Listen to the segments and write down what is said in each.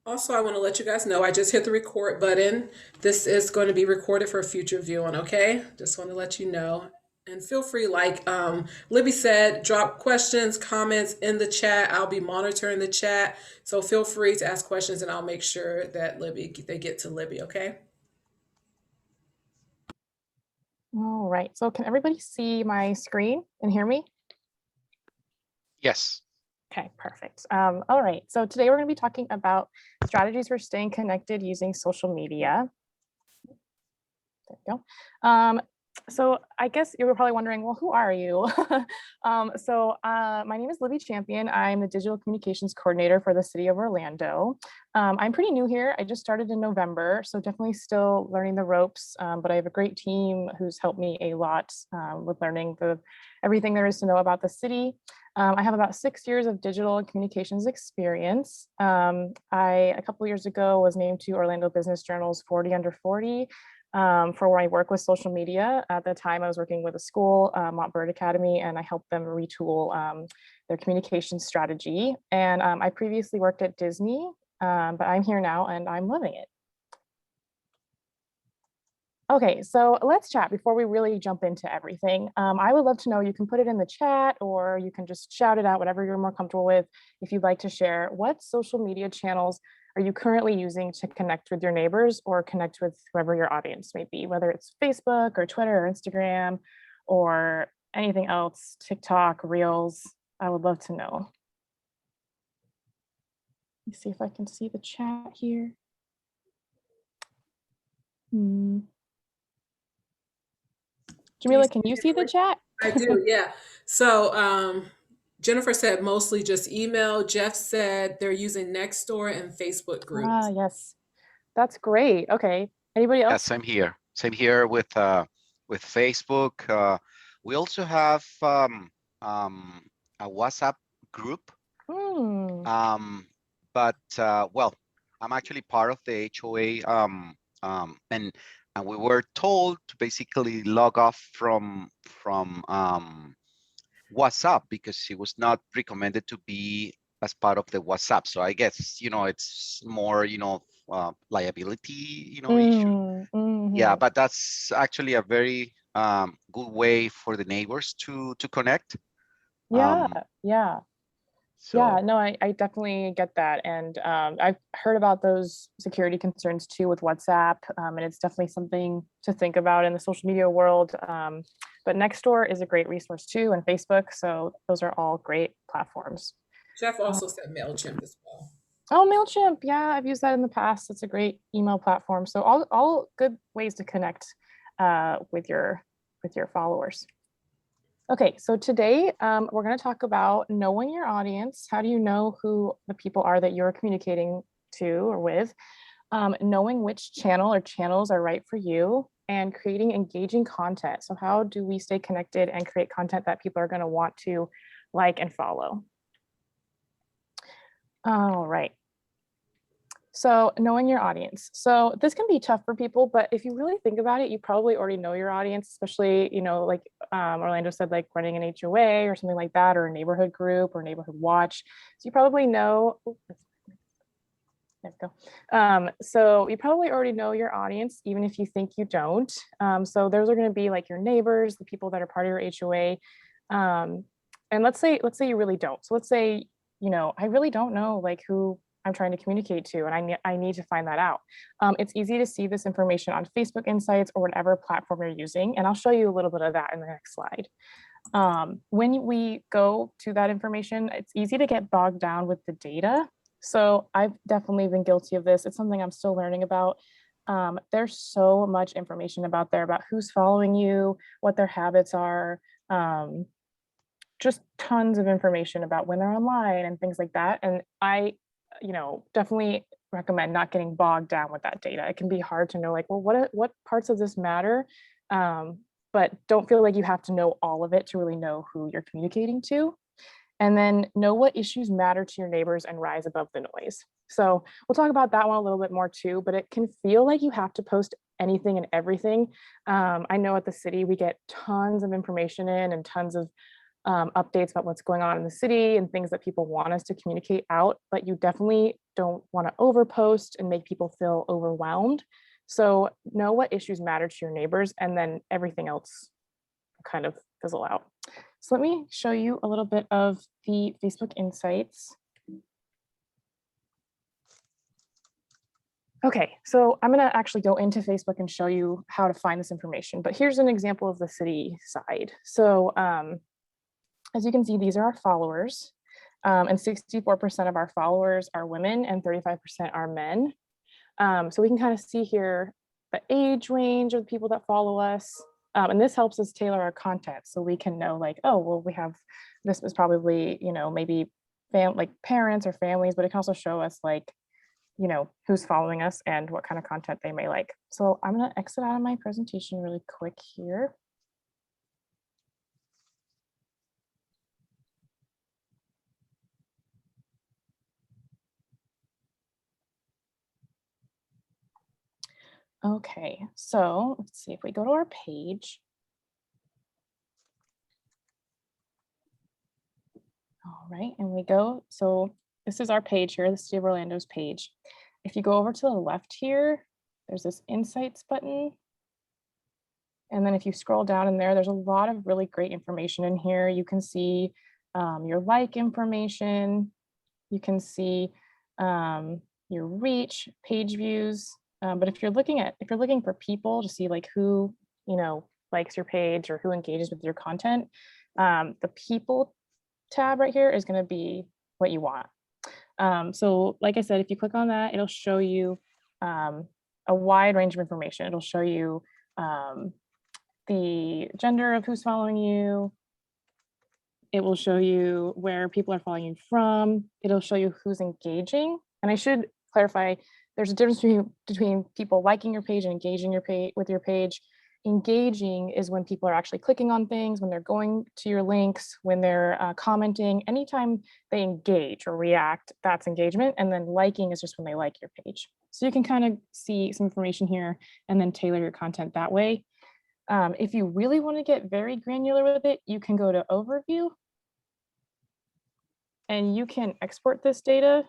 Also, I want to let you guys know I just hit the record button. This is going to be recorded for future viewing, okay? Just want to let you know. And feel free, like Libby said, drop questions, comments in the chat. I'll be monitoring the chat. So feel free to ask questions and I'll make sure that they get to Libby, okay? All right, so can everybody see my screen and hear me? Yes. Okay, perfect. All right, so today we're going to be talking about strategies for staying connected using social media. There we go. So I guess you were probably wondering, well, who are you? My name is Libby Champion. I'm the digital communications coordinator for the city of Orlando. I'm pretty new here. I just started in November, so definitely still learning the ropes, but I have a great team who's helped me a lot with learning everything there is to know about the city. I have about 6 years of digital and communications experience. A couple of years ago was named to Orlando Business Journal's 40 Under 40 for where I work with social media. At the time, I was working with a school, Montbird Academy, and I helped them retool their communication strategy. And I previously worked at Disney, but I'm here now and I'm loving it. Okay, so let's chat before we really jump into everything. I would love to know, you can put it in the chat or you can just shout it out, whatever you're more comfortable with. If you'd like to share, what social media channels are you currently using to connect with your neighbors or connect with whoever your audience may be, whether it's Facebook or Twitter or Instagram or anything else, TikTok, Reels? I would love to know. Let me see if I can see the chat here. Jamila, can you see the chat? I do, yeah. So Jennifer said mostly just email. Jeff said they're using Nextdoor and Facebook Ah, groups. yes. That's great. Okay. Anybody Yeah, else? same here. Same here with Facebook. We also have a WhatsApp group. Hmm. But well, I'm actually part of the HOA, and we were told to basically log off from WhatsApp because it was not recommended to be as part of the WhatsApp. So I guess it's more liability issue. Yeah, Mhm. but that's actually a very good way for the neighbors to connect. Yeah, Um, yeah. Yeah, so no, I definitely get that. And I've heard about those security concerns too with WhatsApp. And it's definitely something to think about in the social media world. But Nextdoor is a great resource too, and Facebook. So those are all great platforms. Jeff Uh, also said MailChimp as well. oh, MailChimp. Yeah, I've used that in the past. It's a great email platform. So all good ways to connect with your followers. Okay, so today we're going to talk about knowing your audience. How do you know who the people are that you're communicating to or with? Knowing which channel or channels are right for you, and creating engaging content. So how do we stay connected and create content that people are going to want to like and follow? All right. So knowing your audience. So this can be tough for people, but if you really think about it, you probably already know your audience, especially, like Orlando said, like running an HOA or something like that, or a neighborhood group or neighborhood watch. So you probably know, there we go. So you probably already know your audience, even if you think you don't. So those are going to be like your neighbors, the people that are part of your HOA. And let's say you really don't. So let's say, I really don't know like who I'm trying to communicate to, and I need to find that out. It's easy to see this information on Facebook Insights or whatever platform you're using. And I'll show you a little bit of that in the next slide. When we go to that information, it's easy to get bogged down with the data. So I've definitely been guilty of this. It's something I'm still learning about. There's so much information about there about who's following you, what their habits are, um, just tons of information about when they're online and things like that. And I, definitely recommend not getting bogged down with that data. It can be hard to know like, well, what parts of this matter? Um, but don't feel like you have to know all of it to really know who you're communicating to. And then know what issues matter to your neighbors and rise above the noise. So we'll talk about that one a little bit more too, but it can feel like you have to post anything and everything. I know at the city we get tons of information in and tons of updates about what's going on in the city and things that people want us to communicate out, but you definitely don't want to overpost and make people feel overwhelmed. So know what issues matter to your neighbors, and then everything else kind of fizzle out. So let me show you a little bit of the Facebook Insights. Okay, so I'm gonna actually go into Facebook and show you how to find this information, but here's an example of the city side. So as you can see, these are our followers, and 64% of our followers are women and 35% are men. So we can kind of see here the age range of the people that follow us. And this helps us tailor our content so we can know like, oh, well, we have, this is probably, you know, maybe like parents or families, but it can also show us like, you know, who's following us and what kind of content they may like. So I'm gonna exit out of my presentation really quick here. Okay, so let's see if we go to our page. All right, and we go, so this is our page here, the City of Orlando's page. If you go over to the left here, there's this Insights button. And then if you scroll down in there, there's a lot of really great information in here. You can see your like information. You can see your reach, page views. But if you're looking for people to see like who, you know, likes your page or who engages with your content, the people tab right here is going to be what you want. So like I said, if you click on that, it'll show you a wide range of information. It'll show you the gender of who's following you. It will show you where people are following you from. It'll show you who's engaging. And I should clarify, there's a difference between people liking your page and engaging with your page. Engaging is when people are actually clicking on things, when they're going to your links, when they're commenting. Anytime they engage or react, that's engagement. And then liking is just when they like your page. So you can kind of see some information here and then tailor your content that way. If you really want to get very granular with it, you can go to Overview and you can export this data,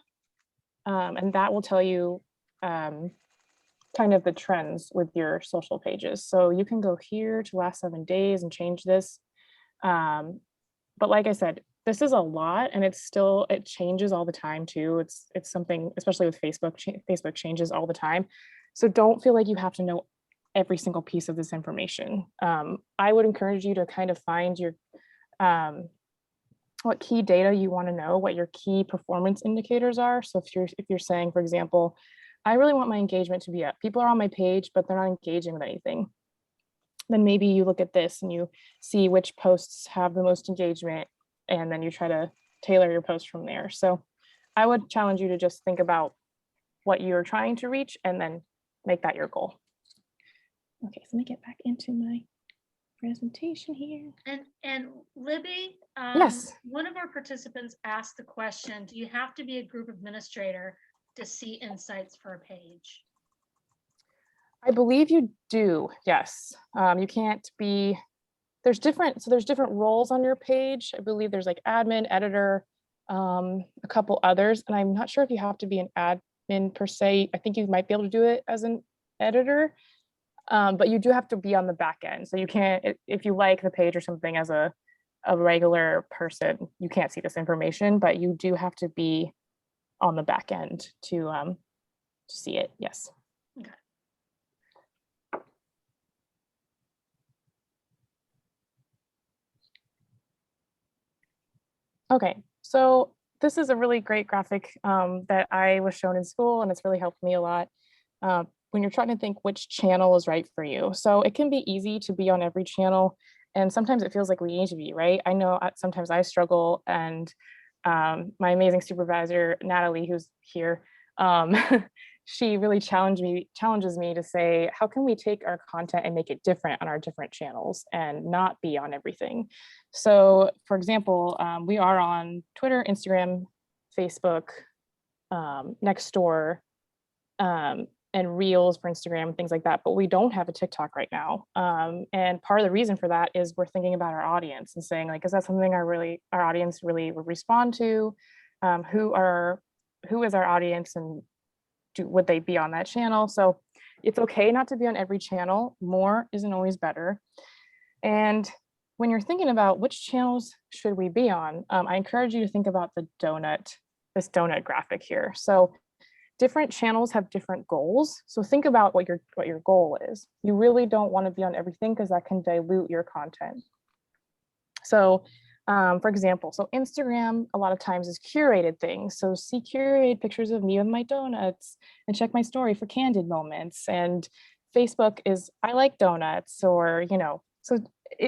and that will tell you kind of the trends with your social pages. So you can go here to last 7 days and change this. But like I said, this is a lot, and it changes all the time too. It's something, especially with Facebook, Facebook changes all the time. So don't feel like you have to know every single piece of this information. I would encourage you to kind of find your what key data you want to know, what your key performance indicators are. So if you're saying, for example, I really want my engagement to be up. People are on my page, but they're not engaging with anything. Then maybe you look at this and you see which posts have the most engagement, and then you try to tailor your post from there. So I would challenge you to just think about what you're trying to reach and then make that your goal. Okay, so let me get back into my presentation here. And Libby, Yes. one of our participants asked the question, do you have to be a group administrator to see insights for a page? I believe you do, yes. You can't be, there's different roles on your page. I believe there's like admin, editor, a couple others, and I'm not sure if you have to be an admin per se. I think you might be able to do it as an editor, but you do have to be on the back end. So you can't, if you like the page or something as a regular person, you can't see this information, but you do have to be on the back end to see it, yes. Okay. Okay, so this is a really great graphic that I was shown in school, and it's really helped me a lot when you're trying to think which channel is right for you. So it can be easy to be on every channel, and sometimes it feels like we need to be, right? I know sometimes I struggle, and my amazing supervisor, Natalie, who's here, she really challenges me to say, how can we take our content and make it different on our different channels and not be on everything? So for example, we are on Twitter, Instagram, Facebook, Nextdoor, and Reels for Instagram and things like that, but we don't have a TikTok right now. And part of the reason for that is we're thinking about our audience and saying like, is that something our audience really would respond to? Who is our audience, and would they be on that channel? So it's okay not to be on every channel. More isn't always better. And when you're thinking about which channels should we be on, I encourage you to think about this donut graphic here. So different channels have different goals. So think about what your goal is. You really don't want to be on everything because that can dilute your content. So for example, so Instagram a lot of times is curated things. So see curated pictures of me with my donuts and check my story for candid moments. And Facebook is I like donuts, or, so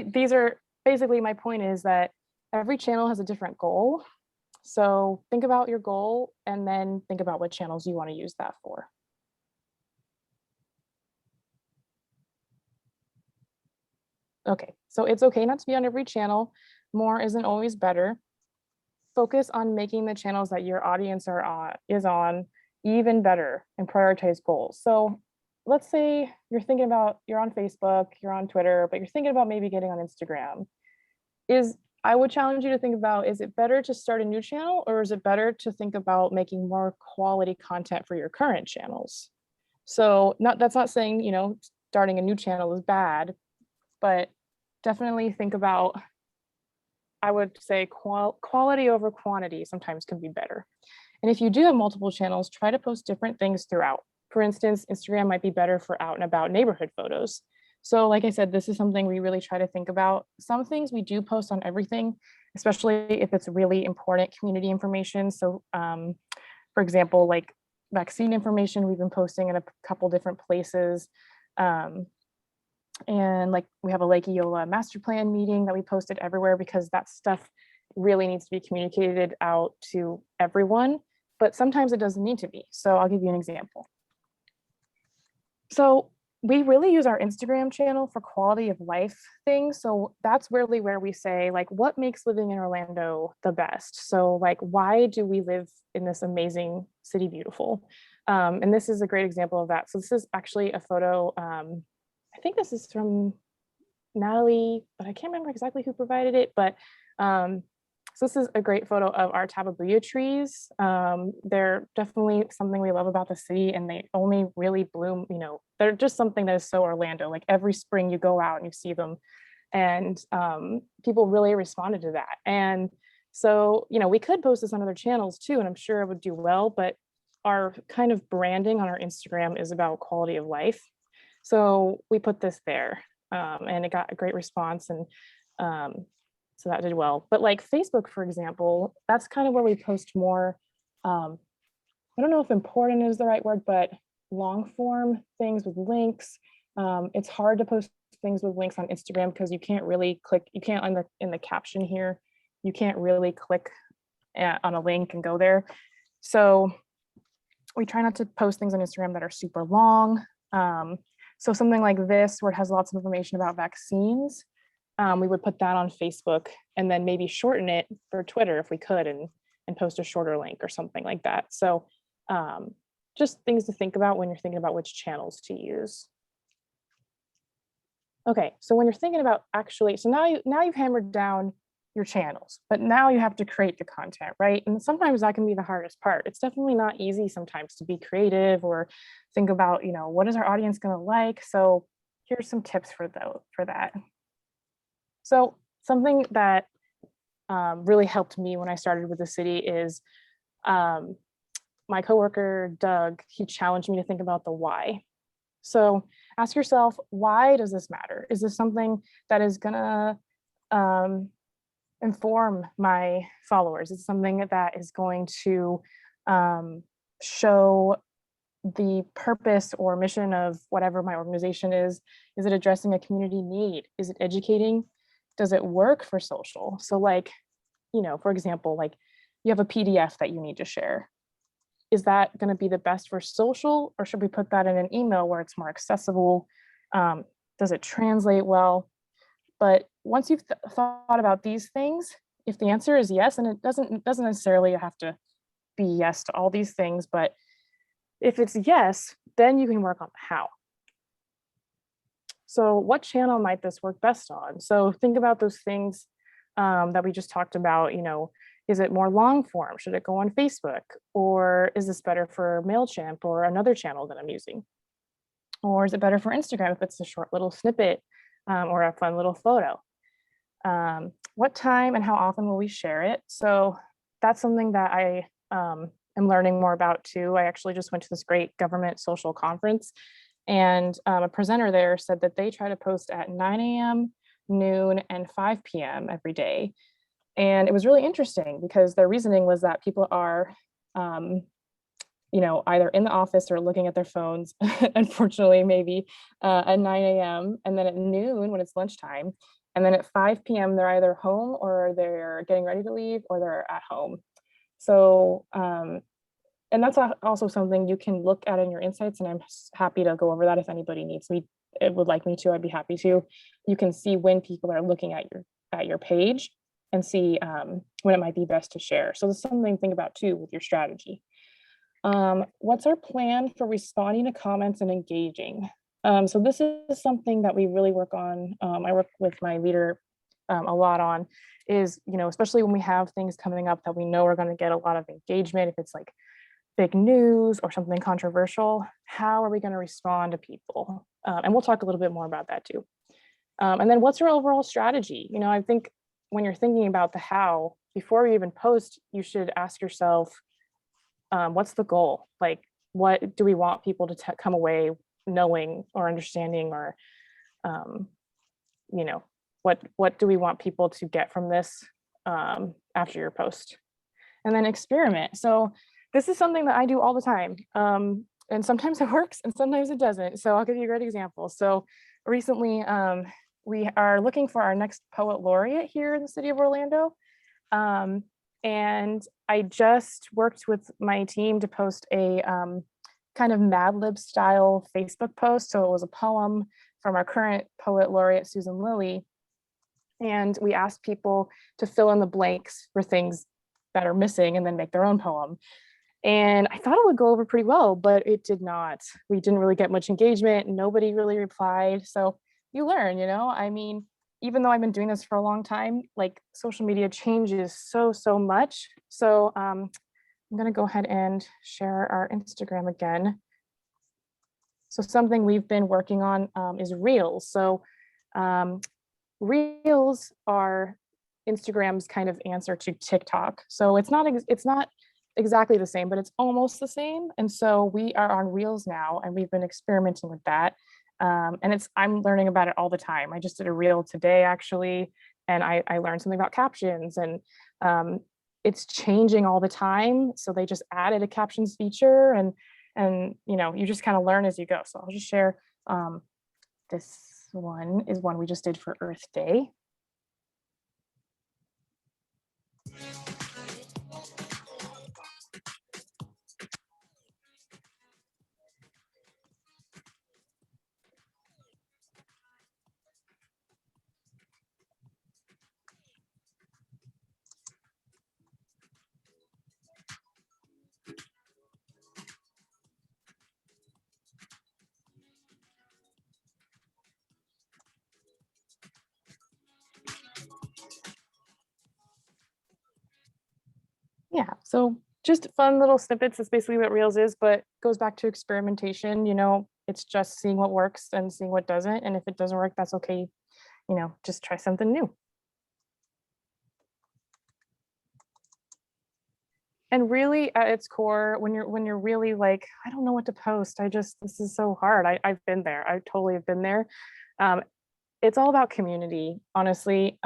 these are basically, my point is that every channel has a different goal. So think about your goal and then think about what channels you want to use that for. Okay, so it's okay not to be on every channel. More isn't always better. Focus on making the channels that your audience is on even better and prioritize goals. So let's say you're on Facebook, you're on Twitter, but you're thinking about maybe getting on Instagram. I would challenge you to think about, is it better to start a new channel, or is it better to think about making more quality content for your current channels? So that's not saying, starting a new channel is bad, but definitely think about, I would say quality over quantity sometimes can be better. And if you do have multiple channels, try to post different things throughout. For instance, Instagram might be better for out and about neighborhood photos. So like I said, this is something we really try to think about. Some things we do post on everything, especially if it's really important community information. So for example, like vaccine information, we've been posting in a couple different places. And like we have a Lake Eola master plan meeting that we posted everywhere because that stuff really needs to be communicated out to everyone, but sometimes it doesn't need to be. So I'll give you an example. So we really use our Instagram channel for quality of life things. So that's really where we say, like, what makes living in Orlando the best? So like, why do we live in this amazing city beautiful? And this is a great example of that. So this is actually a photo, I think this is from Natalie, but I can't remember exactly who provided it, but so this is a great photo of our tabebuia trees. They're definitely something we love about the city, and they only really bloom, they're just something that is so Orlando. Like every spring you go out and you see them, and people really responded to that. And so, we could post this on other channels too, and I'm sure it would do well, but our kind of branding on our Instagram is about quality of life. So we put this there, and it got a great response, and so that did well. But like Facebook, for example, that's kind of where we post more, I don't know if important is the right word, but long form things with links. It's hard to post things with links on Instagram because you can't really click, you can't in the caption here, you can't really click on a link and go there. So we try not to post things on Instagram that are super long. So something like this, where it has lots of information about vaccines, we would put that on Facebook and then maybe shorten it for Twitter if we could, and post a shorter link or something like that. So just things to think about when you're thinking about which channels to use. Okay, so when you're thinking about so now you've hammered down your channels, but now you have to create the content, right? And sometimes that can be the hardest part. It's definitely not easy sometimes to be creative or think about, what is our audience going to like? So here's some tips for that. So something that really helped me when I started with the city is my coworker, Doug, he challenged me to think about the why. So ask yourself, why does this matter? Is this something that is gonna inform my followers? Is it something that is going to show the purpose or mission of whatever my organization is? Is it addressing a community need? Is it educating? Does it work for social? So like, for example, like you have a PDF that you need to share. Is that going to be the best for social, or should we put that in an email where it's more accessible? Does it translate well? But once you've thought about these things, if the answer is yes, and it doesn't necessarily have to be yes to all these things, but if it's yes, then you can work on the how. So what channel might this work best on? So think about those things that we just talked about. Is it more long form? Should it go on Facebook? Or is this better for MailChimp or another channel that I'm using? Or is it better for Instagram if it's a short little snippet or a fun little photo? What time and how often will we share it? So that's something that I am learning more about too. I actually just went to this great government social conference, and a presenter there said that they try to post at 9 a.m., noon, and 5 p.m. every day. And it was really interesting because their reasoning was that people are either in the office or looking at their phones, unfortunately, maybe at 9 a.m. and then at noon when it's lunchtime. And then at 5 p.m., they're either home or they're getting ready to leave or they're at home. So, and that's also something you can look at in your insights. And I'm happy to go over that if anybody would like me to, I'd be happy to. You can see when people are looking at your page and see when it might be best to share. So there's something to think about too with your strategy. What's our plan for responding to comments and engaging? So this is something that we really work on. I work with my leader a lot on is, especially when we have things coming up that we know are going to get a lot of engagement, if it's like big news or something controversial, how are we going to respond to people? And we'll talk a little bit more about that too. And then what's our overall strategy? I think when you're thinking about the how, before you even post, you should ask yourself, what's the goal? Like, what do we want people to come away knowing or understanding, or, what do we want people to get from this after your post? And then experiment. So this is something that I do all the time. And sometimes it works and sometimes it doesn't. So I'll give you a great example. So recently, we are looking for our next poet laureate here in the city of Orlando. And I just worked with my team to post a kind of Mad Lib style Facebook post. So it was a poem from our current poet laureate, Susan Lilly. And we asked people to fill in the blanks for things that are missing and then make their own poem. And I thought it would go over pretty well, but it did not. We didn't really get much engagement. Nobody really replied. So you learn, even though I've been doing this for a long time, like social media changes so much. So I'm going to go ahead and share our Instagram again. So something we've been working on is Reels. So Reels are Instagram's kind of answer to TikTok. So it's not exactly the same, but it's almost the same. And so we are on Reels now, and we've been experimenting with that. And I'm learning about it all the time. I just did a reel today, actually, and I learned something about captions, and it's changing all the time. So they just added a captions feature, and you just kind of learn as you go. So I'll just share. This one is one we just did for Earth Day. Yeah, so just fun little snippets. That's basically what Reels is, but goes back to experimentation. It's just seeing what works and seeing what doesn't. And if it doesn't work, that's okay. Just try something new. And really at its core, when you're really like, I don't know what to post, this is so hard. I've been there. I totally have been there. It's all about community, honestly.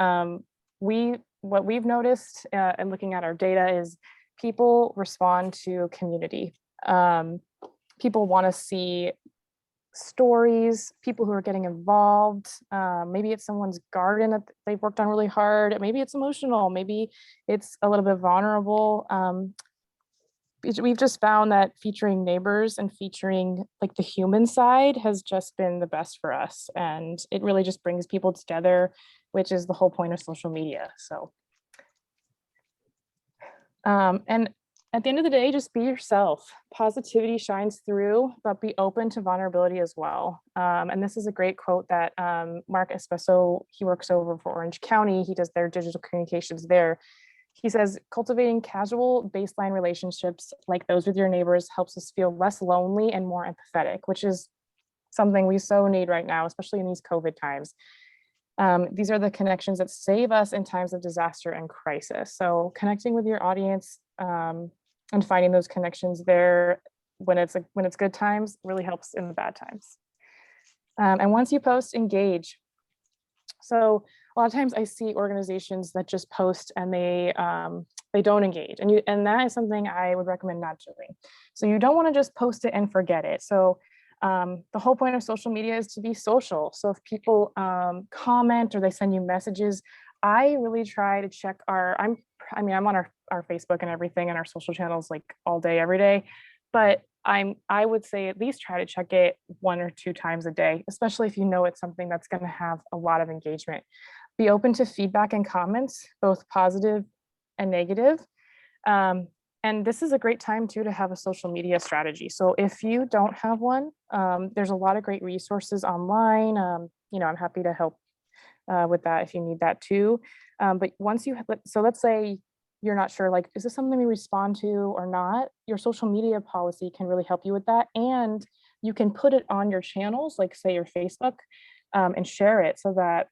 What we've noticed and looking at our data is people respond to community. People want to see stories, people who are getting involved. Maybe it's someone's garden that they've worked on really hard. Maybe it's emotional. Maybe it's a little bit vulnerable. We've just found that featuring neighbors and featuring like the human side has just been the best for us. And it really just brings people together, which is the whole point of social media. So, and at the end of the day, just be yourself. Positivity shines through, but be open to vulnerability as well. And this is a great quote that Mark Espesso, he works over for Orange County. He does their digital communications there. He says, cultivating casual baseline relationships like those with your neighbors helps us feel less lonely and more empathetic, which is something we so need right now, especially in these COVID times. These are the connections that save us in times of disaster and crisis. So connecting with your audience and finding those connections there when it's good times really helps in the bad times. And once you post, engage. So a lot of times I see organizations that just post and they don't engage, and that is something I would recommend not doing. So you don't want to just post it and forget it. So the whole point of social media is to be social. So if people comment or they send you messages, I really try to check I'm on our Facebook and everything and our social channels like all day, every day, but I would say at least try to check it 1 or 2 times a day, especially if you know it's something that's going to have a lot of engagement. Be open to feedback and comments, both positive and negative. And this is a great time too to have a social media strategy. So if you don't have one, there's a lot of great resources online. I'm happy to help with that if you need that too. But once so let's say you're not sure, like, is this something we respond to or not? Your social media policy can really help you with that. And you can put it on your channels, like say your Facebook, and share it so that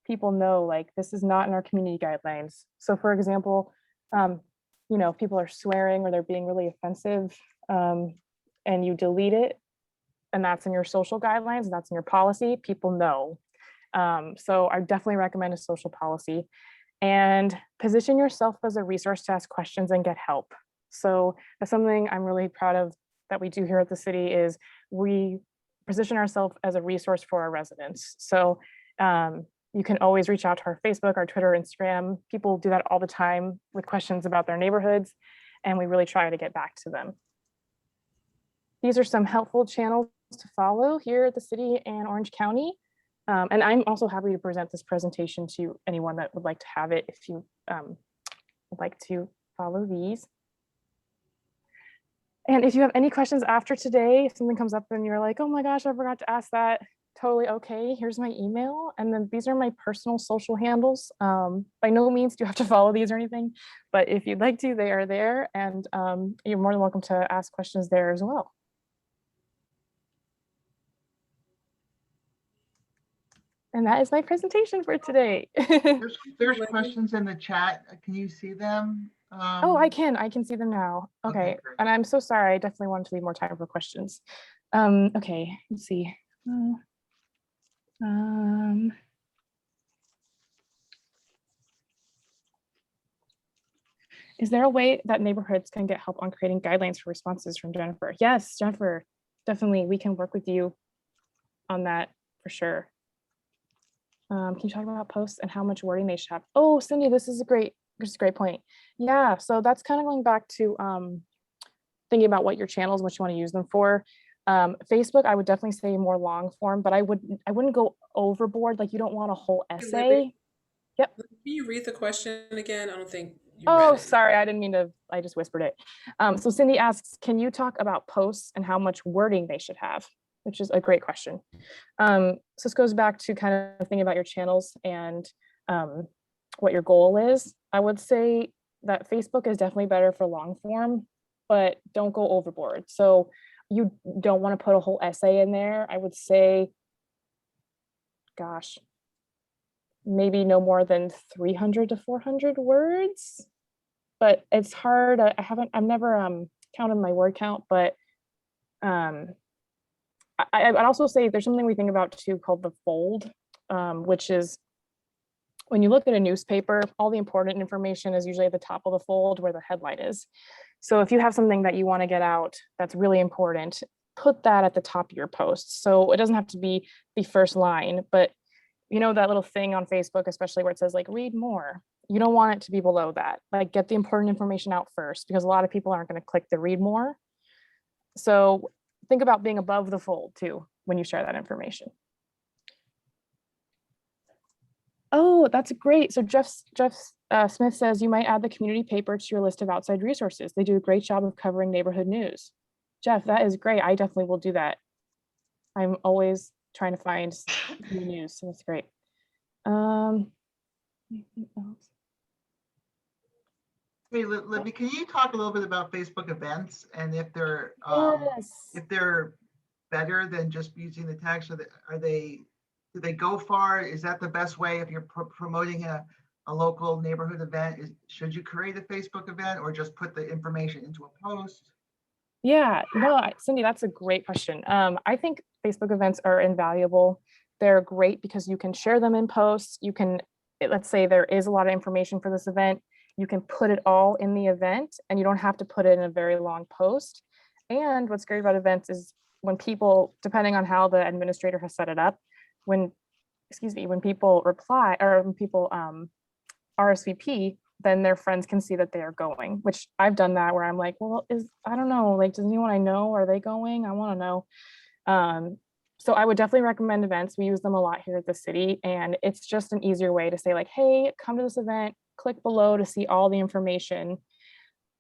people know, like, this is not in our community guidelines. So for example, if people are swearing or they're being really offensive, and you delete it, and that's in your social guidelines, and that's in your policy, people know. So I definitely recommend a social policy, and position yourself as a resource to ask questions and get help. So that's something I'm really proud of that we do here at the city, is we position ourselves as a resource for our residents. So you can always reach out to our Facebook, our Twitter, Instagram. People do that all the time with questions about their neighborhoods, and we really try to get back to them. These are some helpful channels to follow here at the city and Orange County. And I'm also happy to present this presentation to anyone that would like to have it if you would like to follow these. And if you have any questions after today, if something comes up and you're like, oh my gosh, I forgot to ask that, totally okay. Here's my email. And then these are my personal social handles. By no means do you have to follow these or anything, but if you'd like to, they are there. And you're more than welcome to ask questions there as well. And that is my presentation for today. There's questions in the chat. Can you see them? Oh, I can see them now. Okay. Great. And I'm so sorry. I definitely wanted to leave more time for questions. Okay, let's see. Is there a way that neighborhoods can get help on creating guidelines for responses from Jennifer? Yes, Jennifer, definitely. We can work with you on that for sure. Can you talk about posts and how much wording they should have? Oh, Cindy, this is a great point. Yeah, so that's kind of going back to thinking about what your channels, what you want to use them for. Facebook, I would definitely say more long form, but I wouldn't go overboard. Like, you don't want a whole essay. Yep. Can you read the question again? I don't think you Oh, read it. sorry, I didn't mean to, I just whispered it. So Cindy asks, can you talk about posts and how much wording they should have? Which is a great question. So this goes back to kind of thinking about your channels and what your goal is. I would say that Facebook is definitely better for long form, but don't go overboard. So you don't want to put a whole essay in there. I would say, gosh, maybe no more than 300 to 400 words, but it's hard. I've never counted my word count, but I'd also say there's something we think about too called the fold, which is when you look at a newspaper, all the important information is usually at the top of the fold where the headline is. So if you have something that you want to get out that's really important, put that at the top of your post. So it doesn't have to be the first line, but you know that little thing on Facebook, especially where it says like read more, you don't want it to be below that. Like, get the important information out first, because a lot of people aren't going to click the read more. So think about being above the fold too when you share that information. Oh, that's great. So Jeff Smith says you might add the community paper to your list of outside resources. They do a great job of covering neighborhood news. Jeff, that is great. I definitely will do that. I'm always trying to find new news, so that's great. Anything else? Hey, Libby, can you talk a little bit about Facebook events and if they're Yes. better than just using the text? Do they go far? Is that the best way if you're promoting a local neighborhood event? Should you create a Facebook event or just put the information into a post? Yeah, no, Cindy, that's a great question. I think Facebook events are invaluable. They're great because you can share them in posts. You can, let's say there is a lot of information for this event. You can put it all in the event and you don't have to put it in a very long post. And what's great about events is when people, depending on how the administrator has set it up, when people reply or when people RSVP, then their friends can see that they are going, which I've done that where I'm like, well, I don't know, like, does anyone I know, are they going? I want to know. So I would definitely recommend events. We use them a lot here at the city, and it's just an easier way to say like, hey, come to this event, click below to see all the information.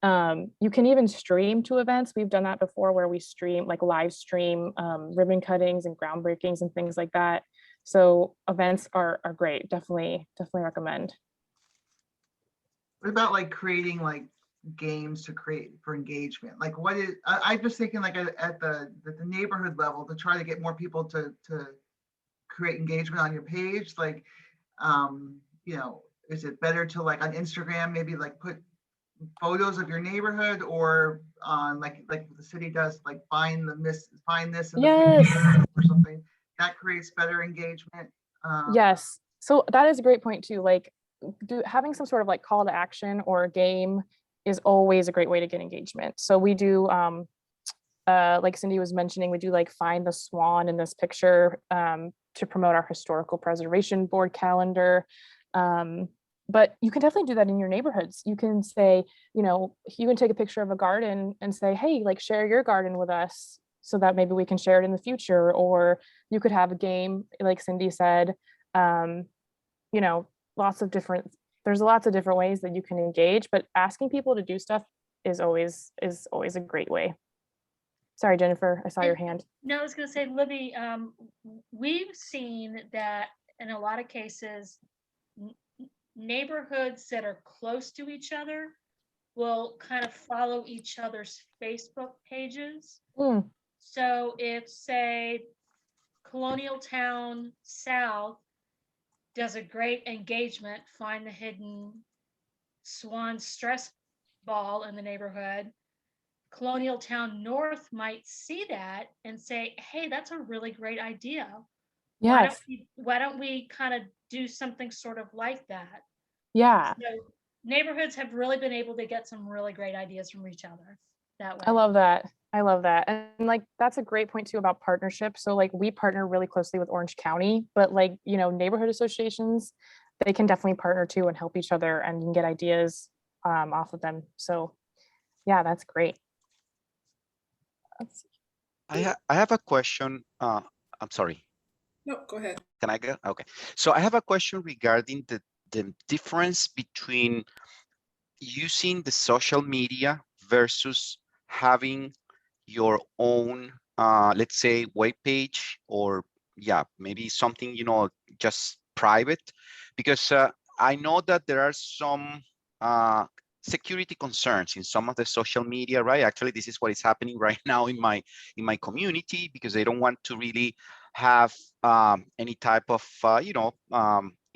You can even stream to events. We've done that before where we stream, like live stream ribbon cuttings and groundbreakings and things like that. So events are great. Definitely recommend. What about like creating like games to create for engagement? Like I'm just thinking like at the neighborhood level to try to get more people to create engagement on your page. Like, is it better to like on Instagram, maybe like put photos of your neighborhood or on like the city does, like find this in the picture or something that creates better engagement? Yes. So that is a great point too. Like having some sort of like call to action or a game is always a great way to get engagement. So we do, like Cindy was mentioning, we do like find the swan in this picture to promote our historical preservation board calendar. But you can definitely do that in your neighborhoods. You can say, you can take a picture of a garden and say, hey, like share your garden with us so that maybe we can share it in the future. Or you could have a game, like Cindy said, there's lots of different ways that you can engage, but asking people to do stuff is always a great way. Sorry, Jennifer, I saw your hand. No, I was going to say, Libby, we've seen that in a lot of cases, neighborhoods that are close to each other will kind of follow each other's Facebook pages. So if, say, Colonial Town South does a great engagement, find the hidden swan stress ball in the neighborhood, Colonial Town North might see that and say, hey, that's a really great idea. Yes. Why don't we kind of do something sort of like that? Yeah. So neighborhoods have really been able to get some really great ideas from each other that way. I love that. And like, that's a great point too about partnership. So like we partner really closely with Orange County, but like, neighborhood associations, they can definitely partner too and help each other and you can get ideas off of them. So yeah, that's great. I have a question. I'm sorry. No, go ahead. Can I go? Okay. So I have a question regarding the difference between using the social media versus having your own, let's say, web page, or maybe something, just private, because I know that there are some security concerns in some of the social media, right? Actually, this is what is happening right now in my community, because they don't want to really have any type of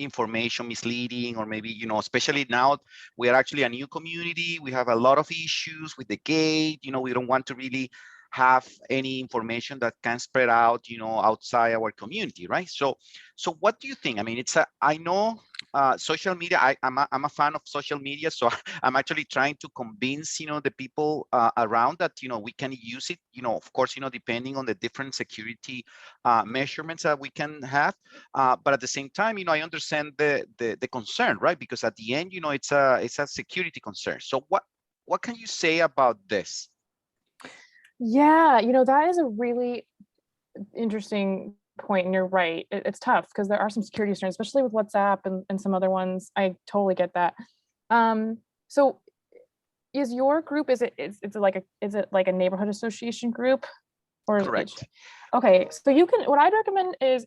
information misleading, or maybe especially now we are actually a new community. We have a lot of issues with the gate. We don't want to really have any information that can spread out outside our community, right? So what do you think? I mean, I know social media, I'm a fan of social media, so I'm actually trying to convince the people around that we can use it, of course, depending on the different security measurements that we can have, but at the same time, I understand the concern, right? Because at the end, it's a security concern. So what can you say about this? Yeah, that is a really interesting point, and you're right. It's tough because there are some security concerns, especially with WhatsApp and some other ones. I totally get that. So is your group, is it like a neighborhood association group? Or is it Correct. okay, so you can, what I'd recommend is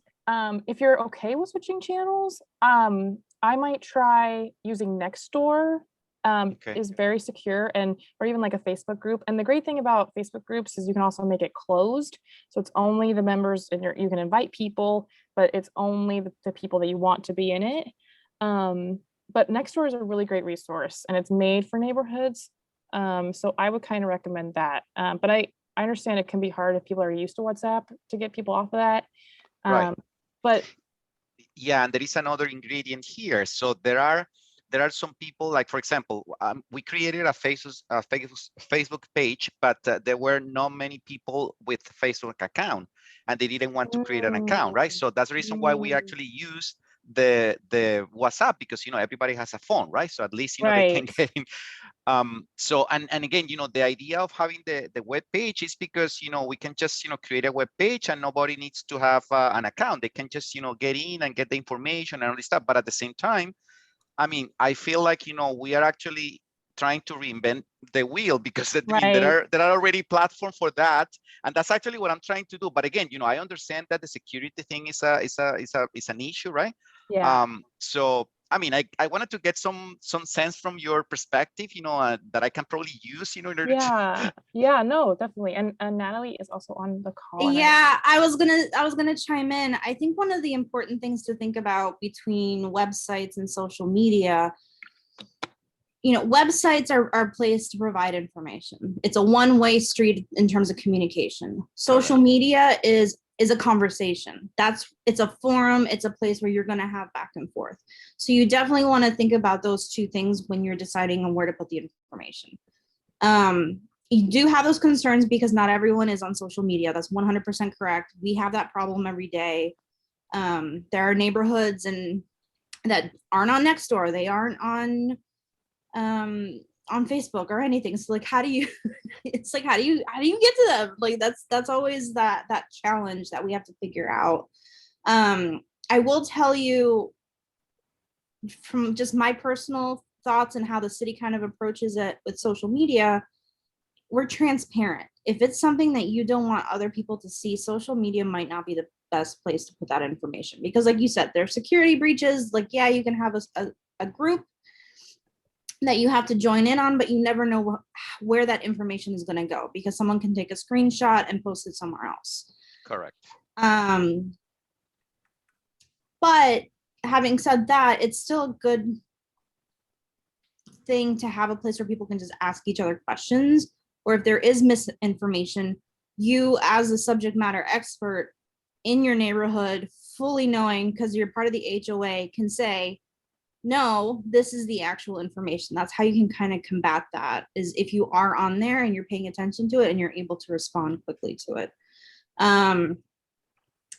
if you're okay with switching channels, I might try using Nextdoor. Okay. Is very secure, and or even like a Facebook group. And the great thing about Facebook groups is you can also make it closed, so it's only the members, and you can invite people, but it's only the people that you want to be in it. But Nextdoor is a really great resource, and it's made for neighborhoods. So I would kind of recommend that. But I understand it can be hard if people are used to WhatsApp to get people off of that. Right. But yeah, and there is another ingredient here. So there are some people, like, for example, we created a Facebook page, but there were not many people with Facebook account, and they didn't want to create an account, right? So that's the reason why we actually used the WhatsApp, because everybody has a phone, right? So at least they can get in. So and again, the idea of having the web page is because we can just create a web page, and nobody needs to have an account. They can just get in and get the information and all this stuff. But at the same time, I mean, I feel like we are actually trying to reinvent the wheel, because I mean, there are already platforms for that, and that's actually what I'm trying to do. But again, I understand that the security thing is an issue, right? yeah. So I mean, I wanted to get some sense from your perspective, that I can probably use, in order to. Yeah, no, definitely. And Natalie is also on the call. Yeah, I was gonna chime in. I think one of the important things to think about between websites and social media, websites are a place to provide information. It's a one-way street in terms of communication. Social media is a conversation. It's a forum, it's a place where you're going to have back and forth. So you definitely want to think about those two things when you're deciding on where to put the information. You do have those concerns because not everyone is on social media. That's 100% correct. We have that problem every day. There are neighborhoods that aren't on Nextdoor. They aren't on Facebook or anything. So like, how do you get to them? Like that's always that challenge that we have to figure out. I will tell you from just my personal thoughts and how the city kind of approaches it with social media, we're transparent. If it's something that you don't want other people to see, social media might not be the best place to put that information, because like you said, there's security breaches. Like, yeah, you can have a group that you have to join in on, but you never know where that information is going to go, because someone can take a screenshot and post it somewhere else. Correct. But having said that, it's still a good thing to have a place where people can just ask each other questions, or if there is misinformation, you as a subject matter expert in your neighborhood, fully knowing, because you're part of the HOA, can say, no, this is the actual information. That's how you can kind of combat that, is if you are on there and you're paying attention to it and you're able to respond quickly to it.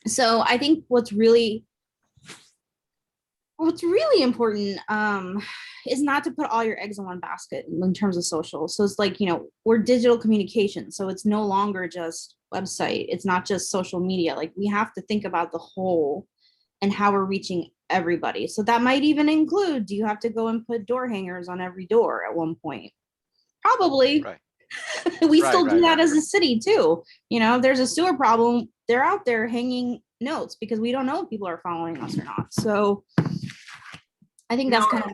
So I think what's really important is not to put all your eggs in one basket in terms of social. So it's like, we're digital communication. So it's no longer just website. It's not just social media. Like, we have to think about the whole and how we're reaching everybody. So that might even include, do you have to go and put door hangers on every door at one point? Probably. Right. We still do that as a city too. If there's a sewer problem, they're out there hanging notes because we don't know if people are following us or not. So I think that's kind of.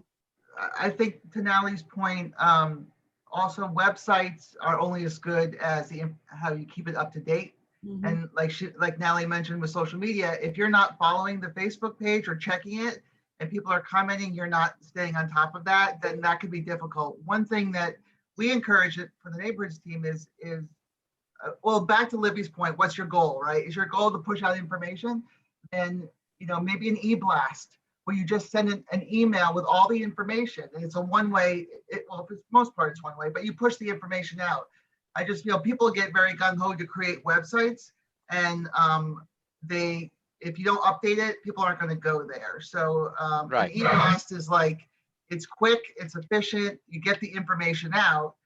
I think to Natalie's point, also websites are only as good as how you keep it up to date. Mm-hmm. And like Natalie mentioned with social media, if you're not following the Facebook page or checking it, and people are commenting, you're not staying on top of that, then that could be difficult. One thing that we encourage it for the neighborhoods team is well, back to Libby's point, what's your goal, right? Is your goal to push out information? And maybe an e-blast where you just send an email with all the information, and it's a one-way. Well, for the most part, it's one way, but you push the information out. I just feel people get very gung-ho to create websites, and if you don't update it, people aren't going to go there. So an e-blast is like, it's quick, it's efficient, you get the information out.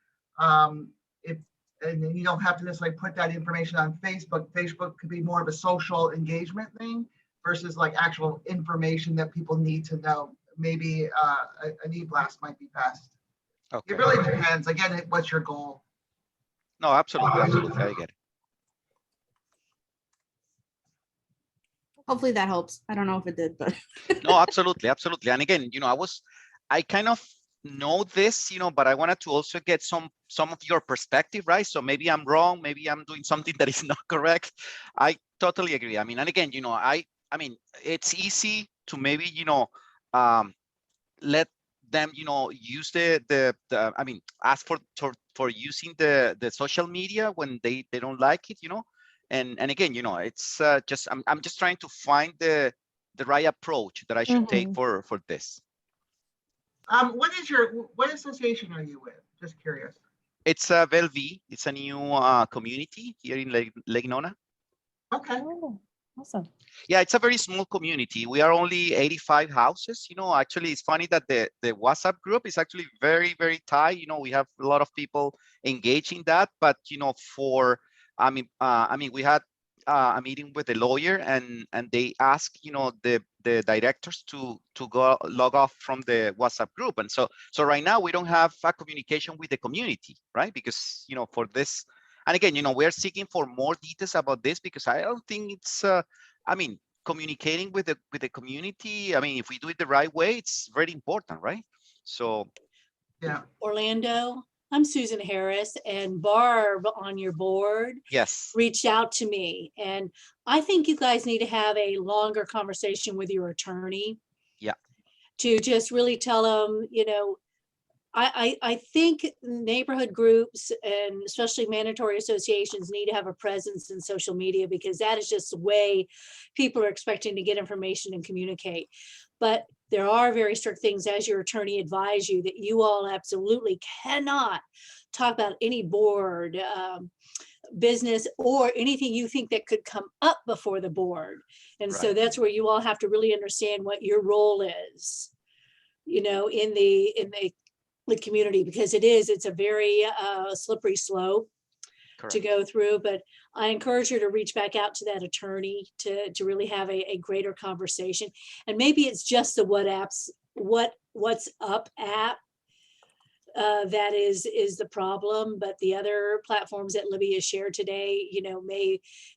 and then you don't have to necessarily put that information on Facebook. Facebook could be more of a social engagement thing versus like actual information that people need to know. Maybe an e-blast might be best. Okay. It really depends. Again, what's your goal? No, absolutely, absolutely. I get it. Hopefully that helps. I don't know if it did, but No, absolutely, absolutely. And again, I kind of know this, but I wanted to also get some of your perspective, right? So maybe I'm wrong, maybe I'm doing something that is not correct. I totally agree. I mean, and again, I mean, it's easy to maybe, let them, use I mean, ask for using the social media when they don't like it, and again, it's just I'm just trying to find the right approach that I should take for this. What association are you with? Just curious. It's Velvi. It's a new community here in Lake Nona. Okay. Oh, awesome. Yeah, it's a very small community. We are only 85 houses. Actually, it's funny that the WhatsApp group is actually very, very tight. We have a lot of people engaging that, but I mean, we had a meeting with the lawyer, and they asked, the directors to go log off from the WhatsApp group, and so right now we don't have a communication with the community, right? Because for this, and again, we're seeking for more details about this, because I don't think it's I mean, communicating with the community, I mean, if we do it the right way, it's very important, right? So yeah. Orlando, I'm Susan Harris, and Barb on your board yes, reached out to me, and I think you guys need to have a longer conversation with your attorney. Yeah. To just really tell them, I think neighborhood groups and especially mandatory associations need to have a presence in social media, because that is just the way people are expecting to get information and communicate. But there are very strict things, as your attorney advised you, that you all absolutely cannot talk about any board, business, or anything you think that could come up before the board. And so Right. that's where you all have to really understand what your role is, in the community, because it's a very slippery slope correct. to go through. But I encourage her to reach back out to that attorney to really have a greater conversation. And maybe it's just the What's Up app that is the problem, but the other platforms that Libby has shared today,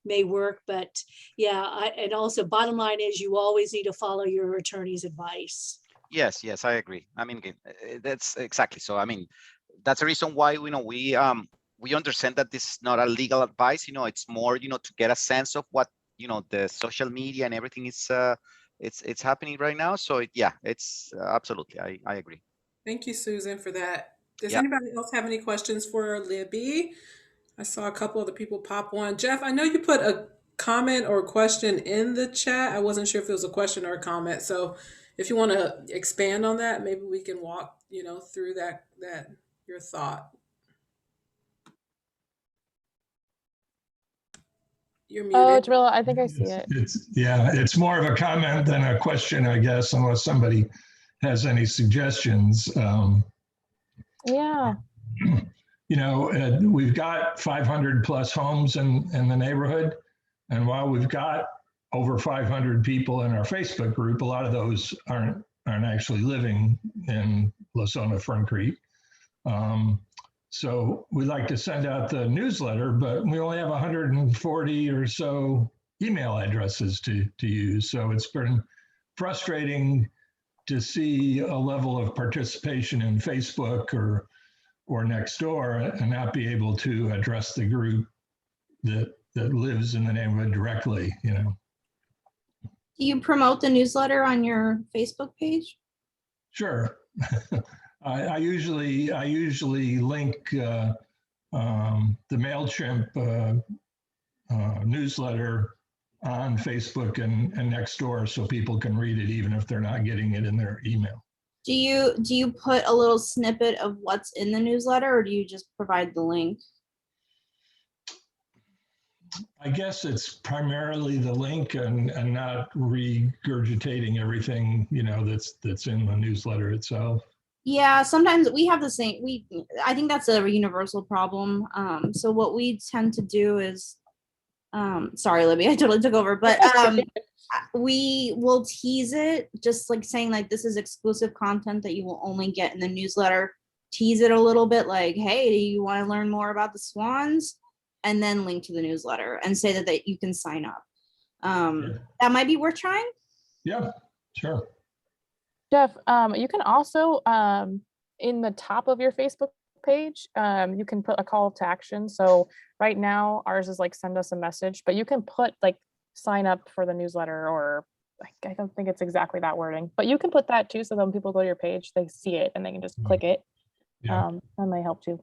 may work. But yeah, and also bottom line is you always need to follow your attorney's advice. Yes, I agree. I mean, again, that's exactly. So, I mean, that's the reason why, we understand that this is not a legal advice, it's more, to get a sense of what, the social media and everything is, it's happening right now. So yeah, it's absolutely, I agree. Thank you, Susan, for that. Does Yeah. anybody else have any questions for Libby? I saw a couple of the people pop one. Jeff, I know you put a comment or a question in the chat. I wasn't sure if it was a question or a comment. So if you want to expand on that, maybe we can walk, through that your thought. You're Oh, muted. Jamila, I think I see it. It's more of a comment than a question, I guess, unless somebody has any suggestions. Yeah. We've got 500 plus homes in the neighborhood. And while we've got over 500 people in our Facebook group, a lot of those aren't actually living in Lasona Fern Creek. So we like to send out the newsletter, but we only have 140 or so email addresses to use. So it's been frustrating to see a level of participation in Facebook or Nextdoor and not be able to address the group that lives in the neighborhood directly, do you promote the newsletter on your Facebook page? Sure. I usually link the MailChimp newsletter on Facebook and Nextdoor so people can read it even if they're not getting it in their email. Do you put a little snippet of what's in the newsletter, or do you just provide the link? I guess it's primarily the link and not regurgitating everything, that's in the newsletter itself. Yeah, sometimes we have the same, I think that's a universal problem. So what we tend to do is, sorry, Libby, I totally took over, but we will tease it, just like saying like this is exclusive content that you will only get in the newsletter. Tease it a little bit, like, hey, do you want to learn more about the swans? And then link to the newsletter and say that you can sign up. That might be worth trying. Yeah, sure. Jeff, you can also, in the top of your Facebook page, you can put a call to action. So right now ours is like, send us a message, but you can put like, sign up for the newsletter, or I don't think it's exactly that wording, but you can put that too. So then when people go to your page, they see it and they can just click it. Yeah. That might help too.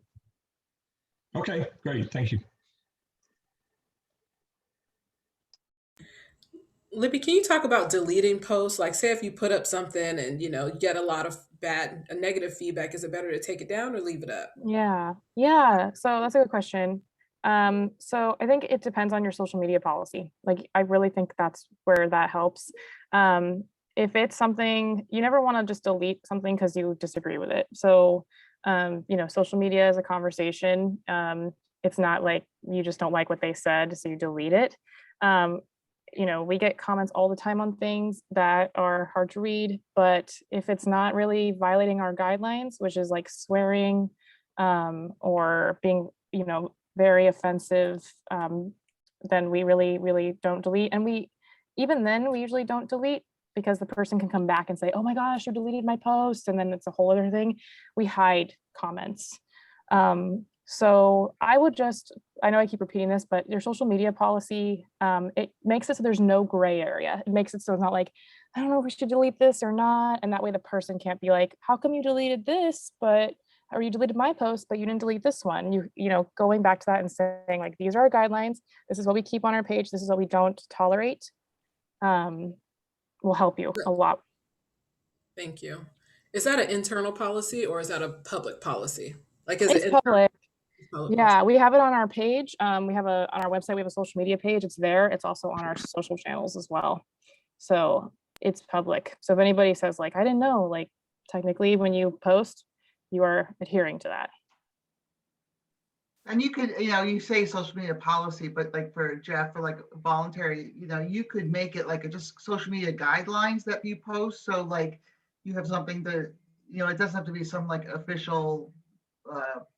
Okay, great. Thank you. Libby, can you talk about deleting posts? Like, say if you put up something and you get a lot of negative feedback, is it better to take it down or leave it up? Yeah. So that's a good question. So I think it depends on your social media policy. Like, I really think that's where that helps. If it's something, you never want to just delete something because you disagree with it. So, social media is a conversation. It's not like you just don't like what they said, so you delete it. We get comments all the time on things that are hard to read, but if it's not really violating our guidelines, which is like swearing, or being, very offensive, then we really don't delete. And even then we usually don't delete, because the person can come back and say, oh my gosh, you deleted my post. And then it's a whole other thing. We hide comments. So I know I keep repeating this, but your social media policy, it makes it so there's no gray area. It makes it so it's not like, I don't know if we should delete this or not. And that way the person can't be like, how come you deleted this, or you deleted my post, but you didn't delete this one. Going back to that and saying like, these are our guidelines. This is what we keep on our page. This is what we don't tolerate. Will help you a lot. Thank you. Is that an internal policy or is that a public policy? Like, is It's it public. public Yeah, policy? we have it on our page. On our website, we have a social media page. It's there. It's also on our social channels as well. So it's public. So if anybody says like, I didn't know, like technically when you post, you are adhering to that. And you could, you say social media policy, but like for Jeff, for like voluntary, you could make it like just social media guidelines that you post. So like you have something to, it doesn't have to be some like official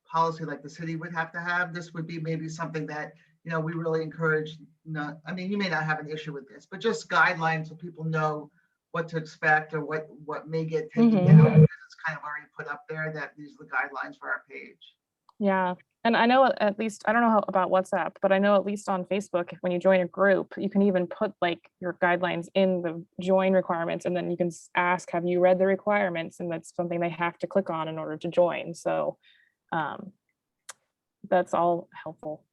policy like the city would have to have. This would be maybe something that, we really encourage. You may not have an issue with this, but just guidelines so people know what to expect or what may get taken down. Because it's kind of already put up there that these are the guidelines for our page. Yeah. And I know at least, I don't know about WhatsApp, but I know at least on Facebook, when you join a group, you can even put like your guidelines in the join requirements, and then you can ask, have you read the requirements? And that's something they have to click on in order to join. So that's all helpful.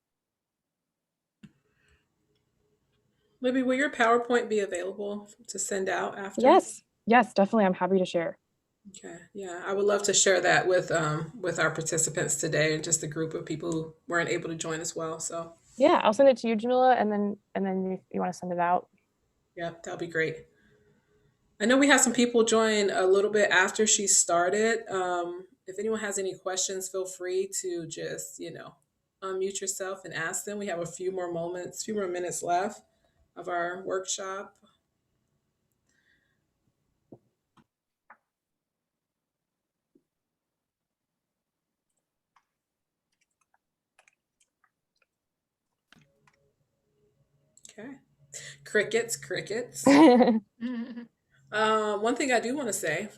Libby, will your PowerPoint be available to send out after? Yes, definitely. I'm happy to share. Okay, yeah, I would love to share that with our participants today, and just a group of people who weren't able to join as well. So yeah, I'll send it to you, Jamila, and then you want to send it out. Yeah, that'll be great. I know we have some people join a little bit after she started. If anyone has any questions, feel free to just unmute yourself and ask them. We have a few more minutes left of our workshop. Okay. Crickets. One thing I do want to say,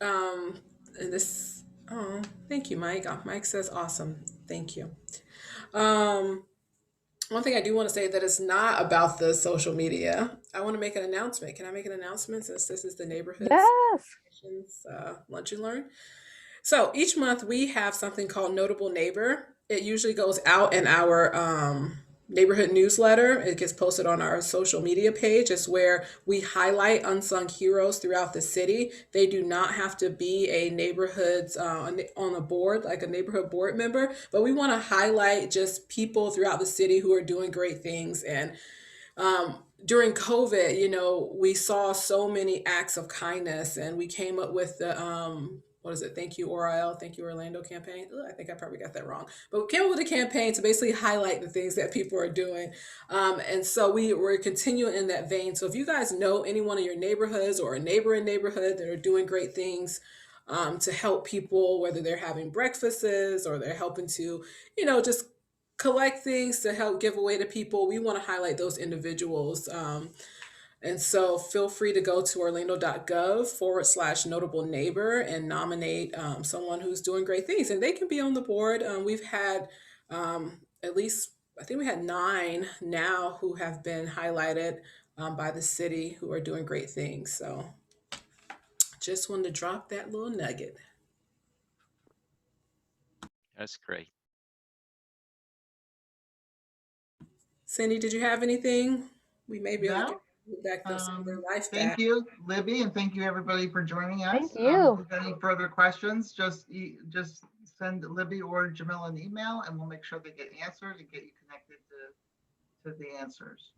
and this, oh, thank you, Mike. Mike says awesome. Thank you. One thing I do want to say that it's not about the social media. I want to make an announcement. Can I make an announcement since this is the neighborhood Lunch and Learn? So each month we have something called Notable Neighbor. It usually goes out in our neighborhood newsletter. It gets posted on our social media page. It's where we highlight unsung heroes throughout the city. They do not have to be a neighborhood's on a board, like a neighborhood board member, but we want to highlight just people throughout the city who are doing great things. And during COVID, we saw so many acts of kindness, and we came up with what is it? Thank you, ORL. Thank you, Orlando campaign. Ugh, I think I probably got that wrong. But we came up with a campaign to basically highlight the things that people are doing. And so we're continuing in that vein. So if you guys know anyone in your neighborhoods or a neighboring neighborhood that are doing great things to help people, whether they're having breakfasts or they're helping to, just collect things to help give away to people, we want to highlight those individuals. And so feel free to go to orlando.gov/notable neighbor and nominate someone who's doing great things. And they can be on the board. We've had at least, I think we had 9 now who have been highlighted by the city who are doing great things. So just wanted to drop that little nugget. That's great. Cindy, did you have anything? We may be able to No. get back those some of their life Thank back. you, Libby, and thank you everybody for joining us. Thank you. If there's any further questions, just send Libby or Jamil an email and we'll make sure they get answered and get you connected to the answers.